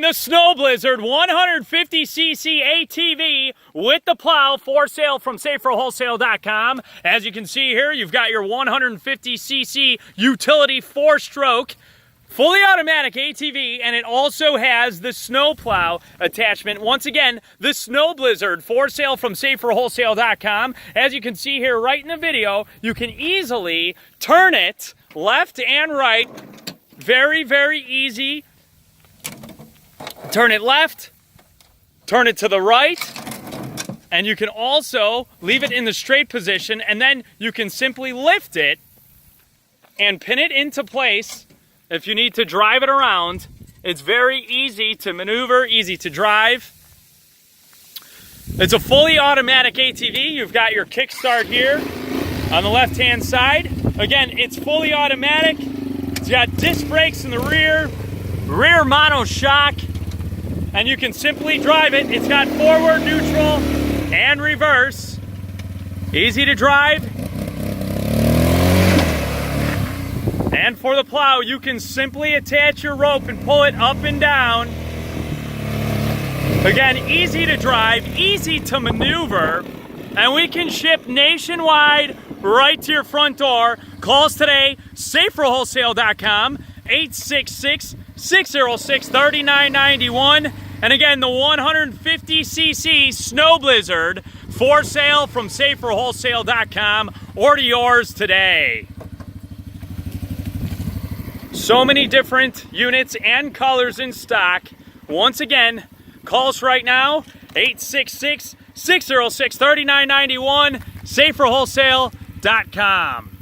Introducing the Snow Blizzard 150cc ATV with the plow, for sale from SaferWholesale.com. As you can see here, you've got your 150cc utility 4-stroke fully automatic ATV, and it also has the snow plow attachment. Once again, the Snow Blizzard, for sale from SaferWholesale.com. As you can see here right in the video, you can easily turn it left and right. Very, very easy. Turn it left, turn it to the right, and you can also leave it in the straight position, and then you can simply lift it and pin it into place if you need to drive it around. It's very easy to maneuver, easy to drive. It's a fully automatic ATV. You've got your kickstart here on the left-hand side. Again, it's fully automatic. It's got disc brakes in the rear mono shock, and you can simply drive it. It's got forward, neutral, and reverse. Easy to drive. And for the plow, you can simply attach your rope and pull it up and down. Again, easy to drive, easy to maneuver, and we can ship nationwide right to your front door. Call us today, SaferWholesale.com, 866-606-3991. And again, the 150cc Snow Blizzard, for sale from SaferWholesale.com. Order yours today. So many different units and colors in stock. Once again, call us right now, 866-606-3991, SaferWholesale.com.